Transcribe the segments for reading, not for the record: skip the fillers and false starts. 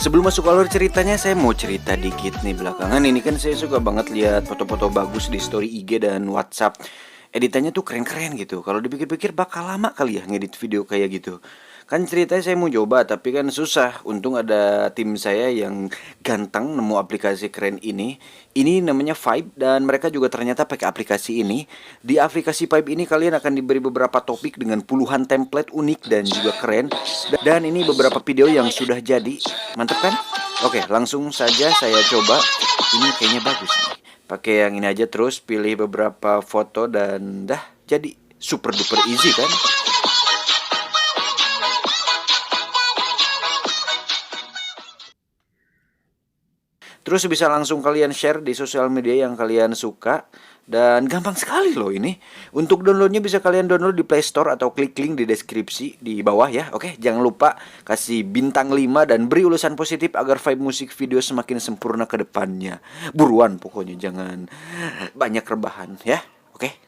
Sebelum masuk alur ceritanya, saya mau cerita dikit nih belakangan ini kan saya suka banget lihat foto-foto bagus di story IG dan WhatsApp. Editannya tuh keren-keren gitu. Kalau dipikir-pikir bakal lama kali ya ngedit video kayak gitu. Kan ceritanya saya mau coba tapi kan susah. Untung ada tim saya yang ganteng nemu aplikasi keren ini. Ini namanya Vibe dan mereka juga ternyata pakai aplikasi ini. Di aplikasi Vibe ini kalian akan diberi beberapa topik dengan puluhan template unik dan juga keren. Dan ini beberapa video yang sudah jadi. Mantep kan? Oke, langsung saja saya coba. Ini kayaknya bagus nih. Pakai yang ini aja terus pilih beberapa foto dan dah jadi super duper easy kan? Terus bisa langsung kalian share di sosial media yang kalian suka. Dan gampang sekali loh ini. Untuk downloadnya bisa kalian download di Play Store atau klik link di deskripsi di bawah ya. Oke, jangan lupa kasih bintang 5 dan beri ulasan positif agar vibe musik video semakin sempurna ke depannya. Buruan pokoknya, jangan banyak rebahan ya. Oke.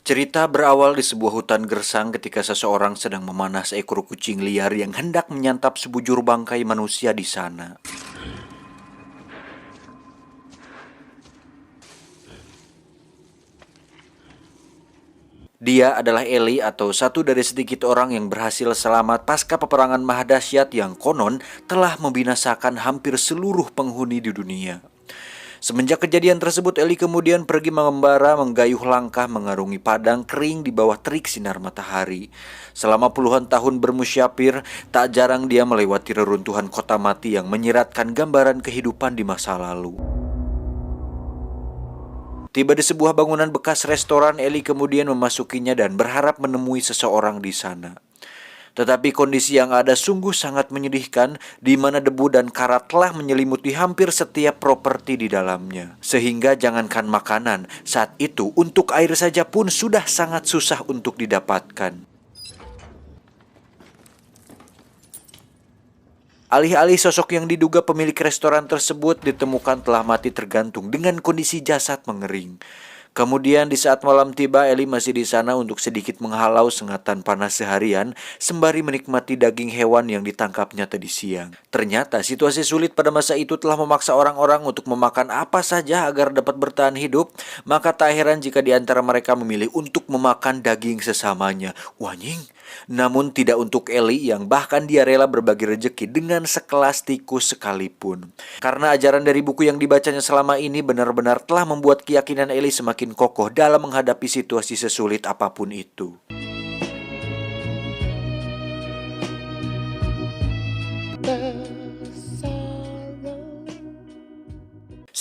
Cerita berawal di sebuah hutan gersang ketika seseorang sedang memanah seekor kucing liar yang hendak menyantap sebujur bangkai manusia di sana. Dia adalah Eli atau satu dari sedikit orang yang berhasil selamat pasca peperangan mahdasyat yang konon telah membinasakan hampir seluruh penghuni di dunia. Semenjak kejadian tersebut, Eli kemudian pergi mengembara, menggayuh langkah mengarungi padang kering di bawah terik sinar matahari. Selama puluhan tahun bermusyafir, tak jarang dia melewati reruntuhan kota mati yang menyiratkan gambaran kehidupan di masa lalu. Tiba di sebuah bangunan bekas restoran, Eli kemudian memasukinya dan berharap menemui seseorang di sana. Tetapi kondisi yang ada sungguh sangat menyedihkan, di mana debu dan karat telah menyelimuti hampir setiap properti di dalamnya. Sehingga jangankan makanan, saat itu untuk air saja pun sudah sangat susah untuk didapatkan. Alih-alih sosok yang diduga pemilik restoran tersebut ditemukan telah mati tergantung dengan kondisi jasad mengering. Kemudian di saat malam tiba, Eli masih di sana untuk sedikit menghalau sengatan panas seharian sembari menikmati daging hewan yang ditangkapnya tadi siang. Ternyata situasi sulit pada masa itu telah memaksa orang-orang untuk memakan apa saja agar dapat bertahan hidup. Maka tak heran jika di antara mereka memilih untuk memakan daging sesamanya. Wanying. Namun tidak untuk Eli yang bahkan dia rela berbagi rejeki dengan sekelas tikus sekalipun. Karena ajaran dari buku yang dibacanya selama ini benar-benar telah membuat keyakinan Eli semakin kokoh dalam menghadapi situasi sesulit apapun itu.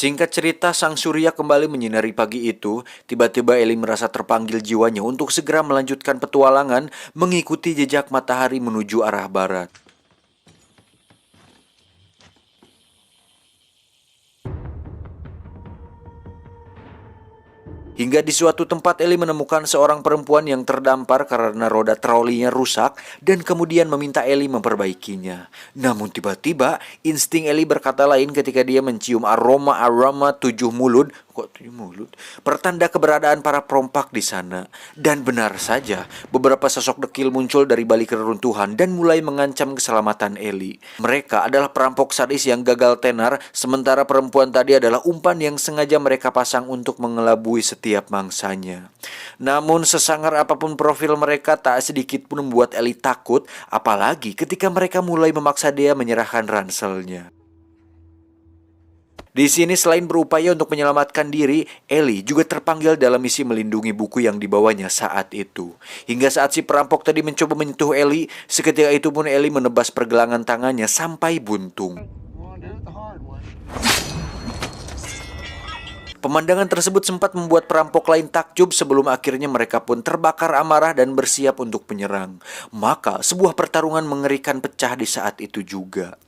Singkat cerita, sang surya kembali menyinari pagi itu. Tiba-tiba Eli merasa terpanggil jiwanya untuk segera melanjutkan petualangan mengikuti jejak matahari menuju arah barat. Hingga di suatu tempat Eli menemukan seorang perempuan yang terdampar karena roda trolinya rusak dan kemudian meminta Eli memperbaikinya. Namun tiba-tiba insting Eli berkata lain ketika dia mencium aroma 7 mulut. Kok 7 mulut? Pertanda keberadaan para perompak di sana. Dan benar saja, beberapa sosok dekil muncul dari balik reruntuhan dan mulai mengancam keselamatan Eli. Mereka adalah perampok sadis yang gagal tenar, sementara perempuan tadi adalah umpan yang sengaja mereka pasang untuk mengelabui setiap mangsanya. Namun sesangar apapun profil mereka, tak sedikit pun membuat Eli takut, apalagi ketika mereka mulai memaksa dia menyerahkan ranselnya. Di sini selain berupaya untuk menyelamatkan diri, Eli juga terpanggil dalam misi melindungi buku yang dibawanya saat itu. Hingga saat si perampok tadi mencoba menyentuh Eli, seketika itu pun Eli menebas pergelangan tangannya sampai buntung. Pemandangan tersebut sempat membuat perampok lain takjub sebelum akhirnya mereka pun terbakar amarah dan bersiap untuk menyerang. Maka sebuah pertarungan mengerikan pecah di saat itu juga.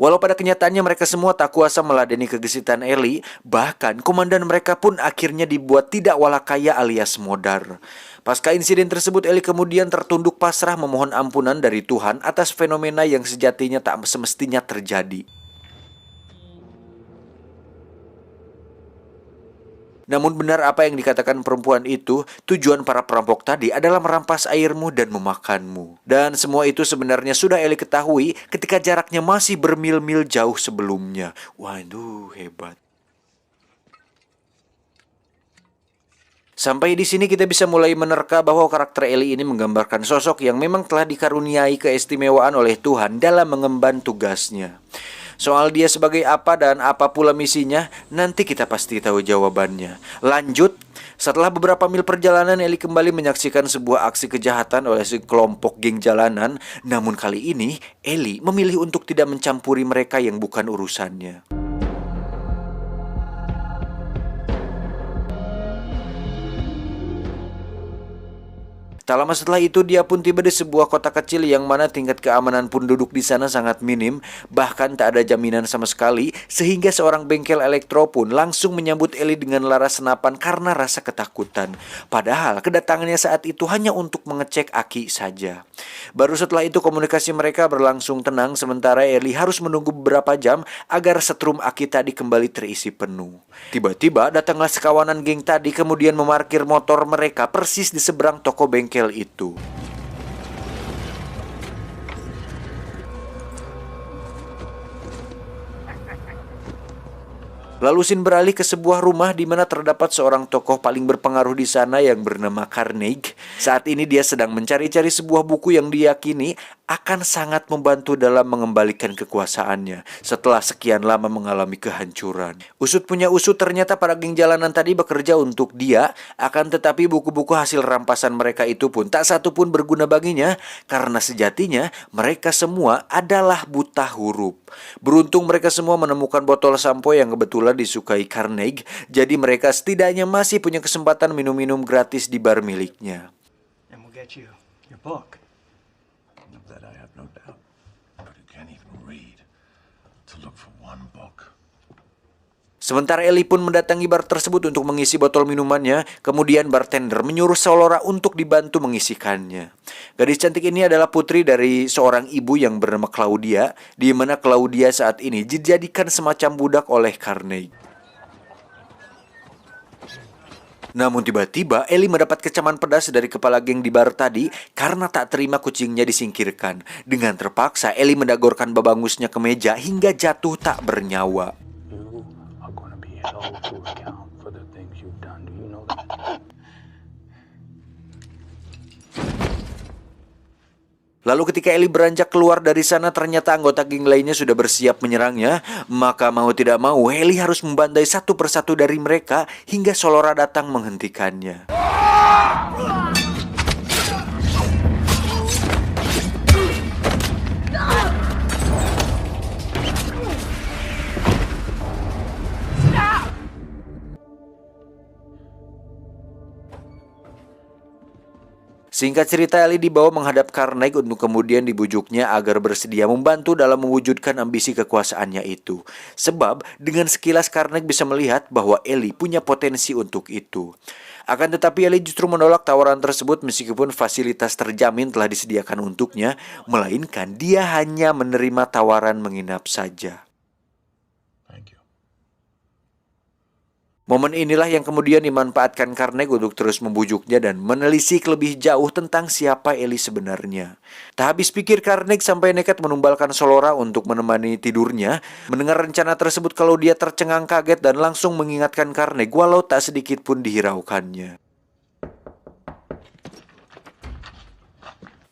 Walau pada kenyataannya mereka semua tak kuasa meladeni kegesitan Eli, bahkan komandan mereka pun akhirnya dibuat tidak walakaya alias modar. Pasca insiden tersebut, Eli kemudian tertunduk pasrah memohon ampunan dari Tuhan atas fenomena yang sejatinya tak semestinya terjadi. Namun benar apa yang dikatakan perempuan itu, tujuan para perampok tadi adalah merampas airmu dan memakanmu. Dan semua itu sebenarnya sudah Ellie ketahui ketika jaraknya masih bermil-mil jauh sebelumnya. Waduh, hebat. Sampai di sini kita bisa mulai menerka bahwa karakter Ellie ini menggambarkan sosok yang memang telah dikaruniai keistimewaan oleh Tuhan dalam mengemban tugasnya. Soal dia sebagai apa dan apa pula misinya, nanti kita pasti tahu jawabannya. Lanjut, setelah beberapa mil perjalanan, Ellie kembali menyaksikan sebuah aksi kejahatan oleh sekelompok geng jalanan. Namun kali ini, Ellie memilih untuk tidak mencampuri mereka yang bukan urusannya. Tak lama setelah itu dia pun tiba di sebuah kota kecil yang mana tingkat keamanan penduduk di sana sangat minim, bahkan tak ada jaminan sama sekali, sehingga seorang bengkel elektro pun langsung menyambut Ellie dengan laras senapan karena rasa ketakutan. Padahal kedatangannya saat itu hanya untuk mengecek aki saja. Baru setelah itu komunikasi mereka berlangsung tenang, sementara Ellie harus menunggu beberapa jam agar setrum aki tadi kembali terisi penuh. Tiba-tiba datanglah sekawanan geng tadi kemudian memarkir motor mereka persis di seberang toko bengkel itu. Lalu Sin beralih ke sebuah rumah di mana terdapat seorang tokoh paling berpengaruh di sana yang bernama Carnegie. Saat ini dia sedang mencari-cari sebuah buku yang diyakini akan sangat membantu dalam mengembalikan kekuasaannya setelah sekian lama mengalami kehancuran. Usut punya usut, ternyata para geng jalanan tadi bekerja untuk dia, akan tetapi buku-buku hasil rampasan mereka itu pun tak satu pun berguna baginya karena sejatinya mereka semua adalah buta huruf. Beruntung mereka semua menemukan botol sampo yang kebetulan disukai Carnegie, jadi mereka setidaknya masih punya kesempatan minum-minum gratis di bar miliknya. And we'll get you your book. Of that I have no doubt. But you can't even read. To look for one book. Sementara Ellie pun mendatangi bar tersebut untuk mengisi botol minumannya, kemudian bartender menyuruh Solora untuk dibantu mengisikannya. Gadis cantik ini adalah putri dari seorang ibu yang bernama Claudia, di mana Claudia saat ini dijadikan semacam budak oleh Carnegie. Namun tiba-tiba Ellie mendapat kecaman pedas dari kepala geng di bar tadi karena tak terima kucingnya disingkirkan. Dengan terpaksa Ellie mendagorkan babangusnya ke meja hingga jatuh tak bernyawa. You are going to be held to account for the things you've done. Do you know that? Lalu ketika Ellie beranjak keluar dari sana, ternyata anggota geng lainnya sudah bersiap menyerangnya. Maka mau tidak mau, Ellie harus membantai satu persatu dari mereka hingga Solora datang menghentikannya. Singkat cerita, Ellie dibawa menghadap Carnegie untuk kemudian dibujuknya agar bersedia membantu dalam mewujudkan ambisi kekuasaannya itu. Sebab dengan sekilas Carnegie bisa melihat bahwa Ellie punya potensi untuk itu. Akan tetapi Ellie justru menolak tawaran tersebut meskipun fasilitas terjamin telah disediakan untuknya, melainkan dia hanya menerima tawaran menginap saja. Thank you. Momen inilah yang kemudian dimanfaatkan Carnegie untuk terus membujuknya dan menelisik lebih jauh tentang siapa Ellie sebenarnya. Tak habis pikir Carnegie sampai nekat menumbalkan Solora untuk menemani tidurnya. Mendengar rencana tersebut, kalau dia tercengang kaget dan langsung mengingatkan Carnegie walau tak sedikit pun dihiraukannya.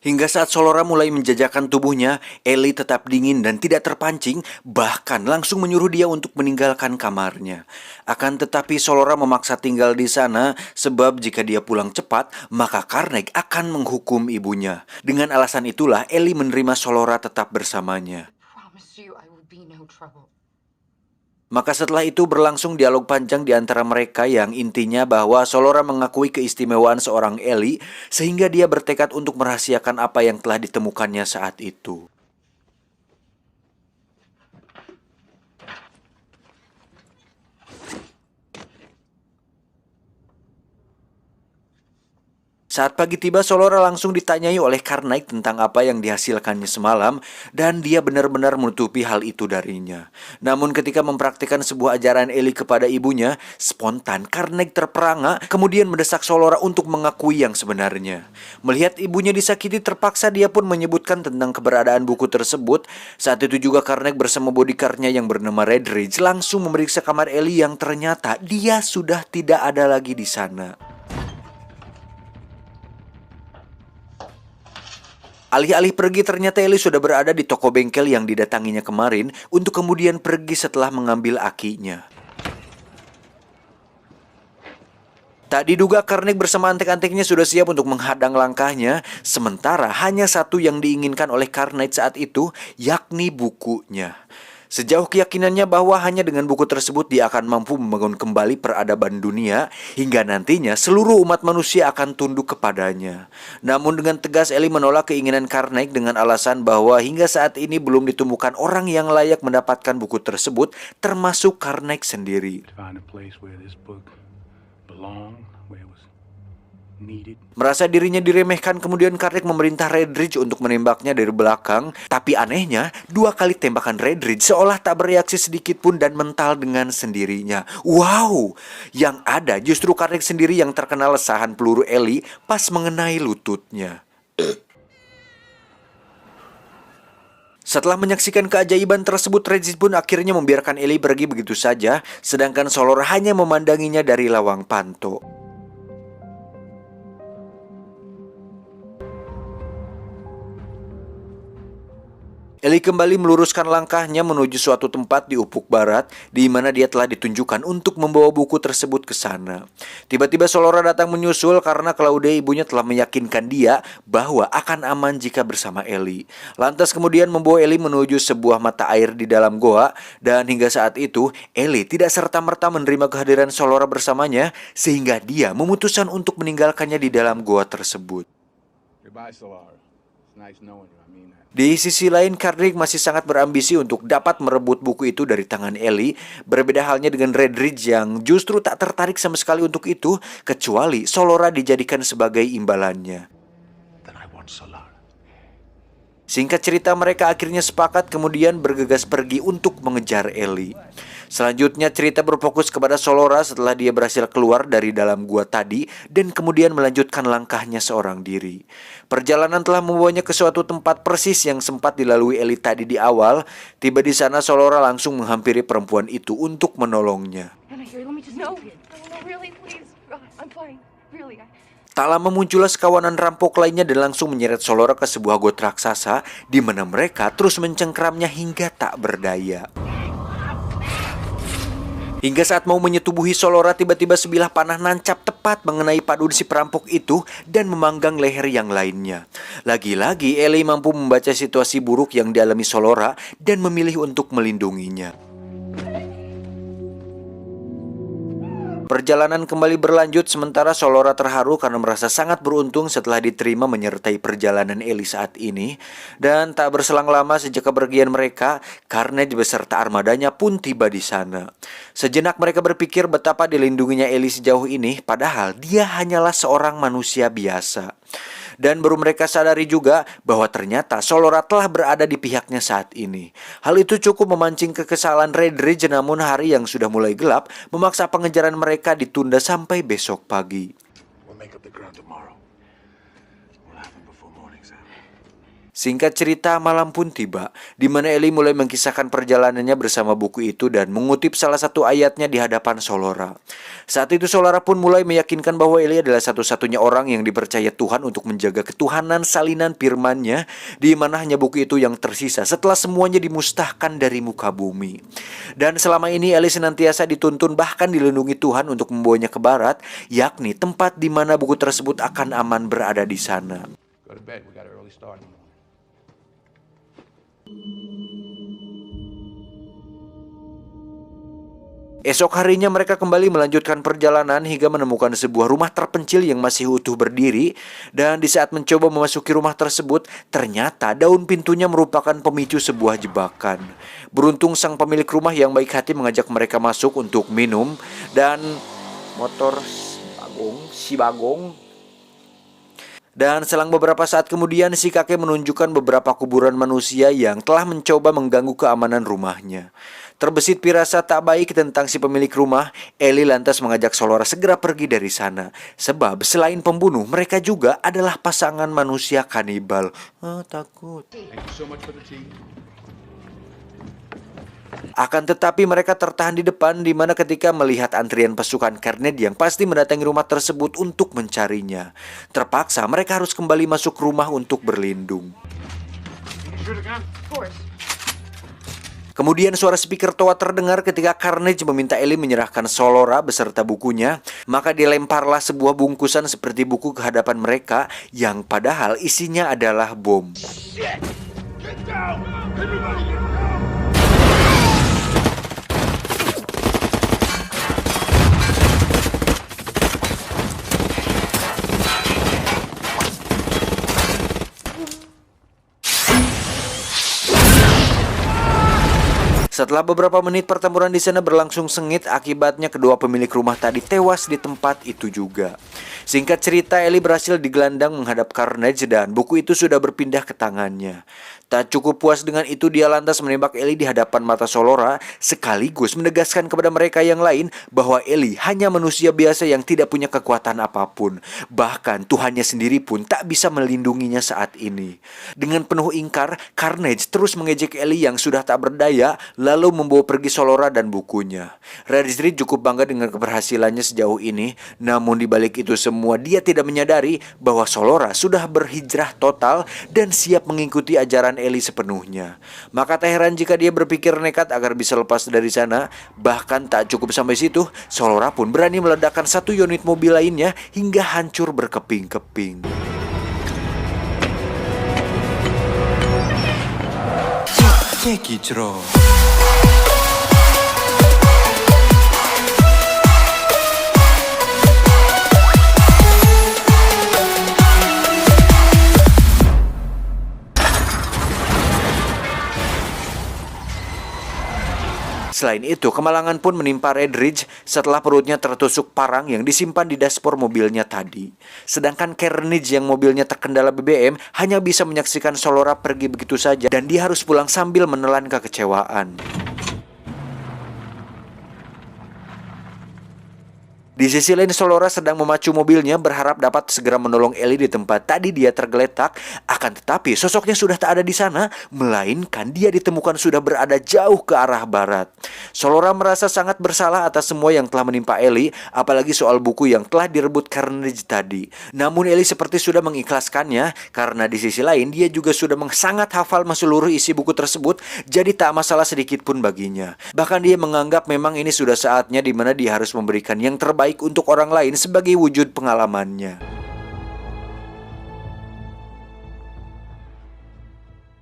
Hingga saat Solora mulai menjajakan tubuhnya, Ellie tetap dingin dan tidak terpancing, bahkan langsung menyuruh dia untuk meninggalkan kamarnya. Akan tetapi Solora memaksa tinggal di sana, sebab jika dia pulang cepat, maka Carnegie akan menghukum ibunya. Dengan alasan itulah Ellie menerima Solora tetap bersamanya. Maka setelah itu berlangsung dialog panjang di antara mereka yang intinya bahwa Solora mengakui keistimewaan seorang Ellie sehingga dia bertekad untuk merahasiakan apa yang telah ditemukannya saat itu. Saat pagi tiba, Solora langsung ditanyai oleh Carnaik tentang apa yang dihasilkannya semalam, dan dia benar-benar menutupi hal itu darinya. Namun ketika mempraktikkan sebuah ajaran Ellie kepada ibunya, spontan Carnaik terperangah, kemudian mendesak Solora untuk mengakui yang sebenarnya. Melihat ibunya disakiti, terpaksa dia pun menyebutkan tentang keberadaan buku tersebut. Saat itu juga Carnaik bersama bodyguardnya yang bernama Redridge langsung memeriksa kamar Ellie yang ternyata dia sudah tidak ada lagi di sana. Alih-alih pergi, ternyata Ellie sudah berada di toko bengkel yang didatanginya kemarin untuk kemudian pergi setelah mengambil akinya. Tak diduga Carnaik bersama antek-anteknya sudah siap untuk menghadang langkahnya, sementara hanya satu yang diinginkan oleh Carnaik saat itu, yakni bukunya. Sejauh keyakinannya bahwa hanya dengan buku tersebut dia akan mampu membangun kembali peradaban dunia, hingga nantinya seluruh umat manusia akan tunduk kepadanya. Namun dengan tegas Ellie menolak keinginan Carnaik dengan alasan bahwa hingga saat ini belum ditemukan orang yang layak mendapatkan buku tersebut, termasuk Carnaik sendiri. To find a place where this book belonged, where it was needed. Merasa dirinya diremehkan, kemudian Carnaik memerintah Redridge untuk menembaknya dari belakang. Tapi anehnya, 2 kali tembakan Redridge seolah tak bereaksi sedikit pun dan mental dengan sendirinya. Wow! Yang ada justru Carnaik sendiri yang terkena lesahan peluru Ellie pas mengenai lututnya. Setelah menyaksikan keajaiban tersebut, Redridge pun akhirnya membiarkan Ellie pergi begitu saja, sedangkan Solora hanya memandanginya dari lawang panto. Ellie kembali meluruskan langkahnya menuju suatu tempat di ufuk barat, di mana dia telah ditunjukkan untuk membawa buku tersebut ke sana. Tiba-tiba Solora datang menyusul karena Claudia ibunya telah meyakinkan dia bahwa akan aman jika bersama Ellie. Lantas kemudian membawa Ellie menuju sebuah mata air di dalam goa, dan hingga saat itu Ellie tidak serta-merta menerima kehadiran Solora bersamanya, sehingga dia memutuskan untuk meninggalkannya di dalam goa tersebut. Goodbye, Solara. It's nice knowing you. I mean that. Di sisi lain, Carnaik masih sangat berambisi untuk dapat merebut buku itu dari tangan Ellie. Berbeda halnya dengan Redridge yang justru tak tertarik sama sekali untuk itu, kecuali Solora dijadikan sebagai imbalannya. Then I want Solara. Singkat cerita, mereka akhirnya sepakat kemudian bergegas pergi untuk mengejar Ellie. Selanjutnya cerita berfokus kepada Solora setelah dia berhasil keluar dari dalam gua tadi dan kemudian melanjutkan langkahnya seorang diri. Perjalanan telah membawanya ke suatu tempat persis yang sempat dilalui Ellie tadi di awal. Tiba di sana, Solora langsung menghampiri perempuan itu untuk menolongnya. Anna, here, let me just no, really, please. I'm fine. Really. Tak lama muncullah sekawanan rampok lainnya dan langsung menyeret Solora ke sebuah got raksasa, di mana mereka terus mencengkeramnya hingga tak berdaya. Hingga saat mau menyetubuhi Solora, tiba-tiba sebilah panah nancap tepat mengenai padun si perampok itu dan memanggang leher yang lainnya. Lagi-lagi Ellie mampu membaca situasi buruk yang dialami Solora dan memilih untuk melindunginya. Perjalanan kembali berlanjut sementara Solora terharu karena merasa sangat beruntung setelah diterima menyertai perjalanan Ellie saat ini. Dan tak berselang lama sejak kepergian mereka, Carnage beserta armadanya pun tiba di sana. Sejenak mereka berpikir betapa dilindunginya Ellie sejauh ini, padahal dia hanyalah seorang manusia biasa. Dan baru mereka sadari juga bahwa ternyata Solora telah berada di pihaknya saat ini. Hal itu cukup memancing kekesalan Redridge, namun hari yang sudah mulai gelap memaksa pengejaran mereka ditunda sampai besok pagi. We'll make up the ground tomorrow. We'll have him before morning's out. Singkat cerita, malam pun tiba, di mana Ellie mulai mengkisahkan perjalanannya bersama buku itu dan mengutip salah satu ayatnya di hadapan Solora. Saat itu Solora pun mulai meyakinkan bahwa Ellie adalah satu-satunya orang yang dipercaya Tuhan untuk menjaga ketuhanan salinan firman-Nya, di mana hanya buku itu yang tersisa setelah semuanya dimustahkan dari muka bumi. Dan selama ini Ellie senantiasa dituntun bahkan dilindungi Tuhan untuk membawanya ke barat, yakni tempat di mana buku tersebut akan aman berada di sana. Go to bed. We got an early start in the morning. Esok harinya mereka kembali melanjutkan perjalanan hingga menemukan sebuah rumah terpencil yang masih utuh berdiri. Dan di saat mencoba memasuki rumah tersebut, ternyata daun pintunya merupakan pemicu sebuah jebakan. Beruntung sang pemilik rumah yang baik hati mengajak mereka masuk untuk minum. Dan motor si Bagong Dan selang beberapa saat kemudian, si kakek menunjukkan beberapa kuburan manusia yang telah mencoba mengganggu keamanan rumahnya. Terbesit firasat tak baik tentang si pemilik rumah, Ellie lantas mengajak Solora segera pergi dari sana. Sebab selain pembunuh, mereka juga adalah pasangan manusia kanibal. Takut. Akan tetapi mereka tertahan di depan, di mana ketika melihat antrian pasukan Carnage yang pasti mendatangi rumah tersebut untuk mencarinya. Terpaksa mereka harus kembali masuk rumah untuk berlindung. Kemudian suara speaker toa terdengar ketika Carnage meminta Ellie menyerahkan Solora beserta bukunya. Maka dilemparlah sebuah bungkusan seperti buku ke hadapan mereka, yang padahal isinya adalah bom. Setelah beberapa menit pertempuran di sana berlangsung sengit, akibatnya kedua pemilik rumah tadi tewas di tempat itu juga. Singkat cerita, Ellie berhasil digelandang menghadap Carnage dan buku itu sudah berpindah ke tangannya. Tak cukup puas dengan itu, dia lantas menembak Ellie di hadapan mata Solora, sekaligus menegaskan kepada mereka yang lain bahwa Ellie hanya manusia biasa yang tidak punya kekuatan apapun. Bahkan Tuhannya sendiri pun tak bisa melindunginya saat ini. Dengan penuh ingkar, Carnage terus mengejek Ellie yang sudah tak berdaya, lalu membawa pergi Solora dan bukunya. Redstreet cukup bangga dengan keberhasilannya sejauh ini, namun di balik itu semua dia tidak menyadari bahwa Solora sudah berhijrah total dan siap mengikuti ajaran Ellie sepenuhnya. Maka tak heran jika dia berpikir nekat agar bisa lepas dari sana. Bahkan tak cukup sampai situ, Solora pun berani meledakkan satu unit mobil lainnya hingga hancur berkeping-keping. Sekijro. Selain itu, kemalangan pun menimpa Redridge setelah perutnya tertusuk parang yang disimpan di dashboard mobilnya tadi. Sedangkan Carnage yang mobilnya terkendala BBM hanya bisa menyaksikan Solora pergi begitu saja dan dia harus pulang sambil menelan kekecewaan. Di sisi lain, Solora sedang memacu mobilnya berharap dapat segera menolong Ellie di tempat tadi dia tergeletak. Akan tetapi sosoknya sudah tak ada di sana, melainkan dia ditemukan sudah berada jauh ke arah barat. Solora merasa sangat bersalah atas semua yang telah menimpa Ellie, apalagi soal buku yang telah direbut Carnage tadi. Namun Ellie seperti sudah mengikhlaskannya, karena di sisi lain dia juga sudah sangat hafal seluruh isi buku tersebut, jadi tak masalah sedikit pun baginya. Bahkan dia menganggap memang ini sudah saatnya di mana dia harus memberikan yang terbaik untuk orang lain sebagai wujud pengalamannya.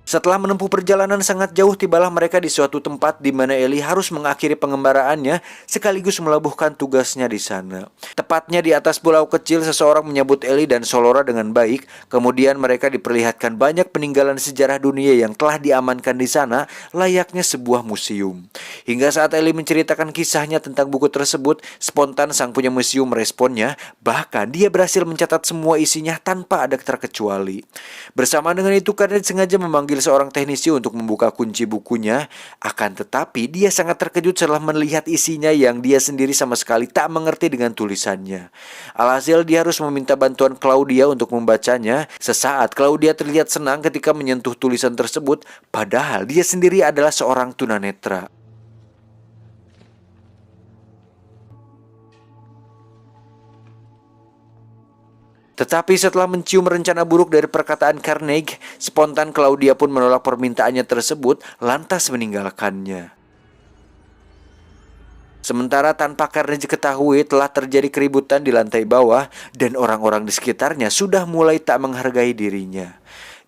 Setelah menempuh perjalanan sangat jauh, tibalah mereka di suatu tempat di mana Ellie harus mengakhiri pengembaraannya sekaligus melabuhkan tugasnya di sana. Tepatnya di atas pulau kecil, seseorang menyambut Ellie dan Solora dengan baik. Kemudian mereka diperlihatkan banyak peninggalan sejarah dunia yang telah diamankan di sana, layaknya sebuah museum. Hingga saat Ellie menceritakan kisahnya tentang buku tersebut, spontan sang punya museum meresponnya. Bahkan dia berhasil mencatat semua isinya tanpa ada terkecuali. Bersama dengan itu, Carnage sengaja memanggil seorang teknisi untuk membuka kunci bukunya. Akan tetapi dia sangat terkejut setelah melihat isinya yang dia sendiri sama sekali tak mengerti dengan tulisannya. Alhasil dia harus meminta bantuan Claudia untuk membacanya. Sesaat Claudia terlihat senang ketika menyentuh tulisan tersebut, padahal dia sendiri adalah seorang tunanetra. Tetapi setelah mencium rencana buruk dari perkataan Carnage, spontan Claudia pun menolak permintaannya tersebut, lantas meninggalkannya. Sementara tanpa Carnage ketahui, telah terjadi keributan di lantai bawah dan orang-orang di sekitarnya sudah mulai tak menghargai dirinya.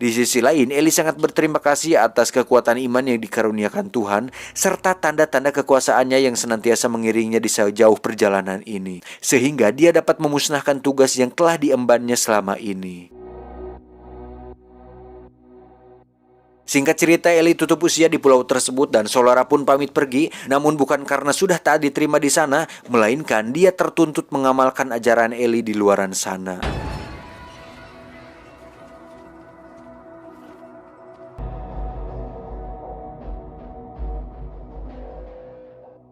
Di sisi lain, Ellie sangat berterima kasih atas kekuatan iman yang dikaruniakan Tuhan, serta tanda-tanda kekuasaannya yang senantiasa mengiringinya di sejauh perjalanan ini, sehingga dia dapat memusnahkan tugas yang telah diembannya selama ini. Singkat cerita, Ellie tutup usia di pulau tersebut dan Solora pun pamit pergi, namun bukan karena sudah tak diterima di sana, melainkan dia tertuntut mengamalkan ajaran Ellie di luaran sana.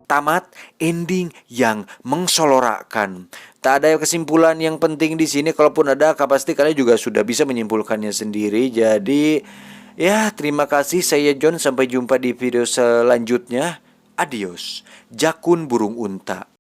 tamat, ending yang mengselorakkan. Tak ada kesimpulan yang penting di sini, kalaupun ada pasti kalian juga sudah bisa menyimpulkannya sendiri. Jadi ya, terima kasih, saya John, sampai jumpa di video selanjutnya. Adios. Jakun burung unta.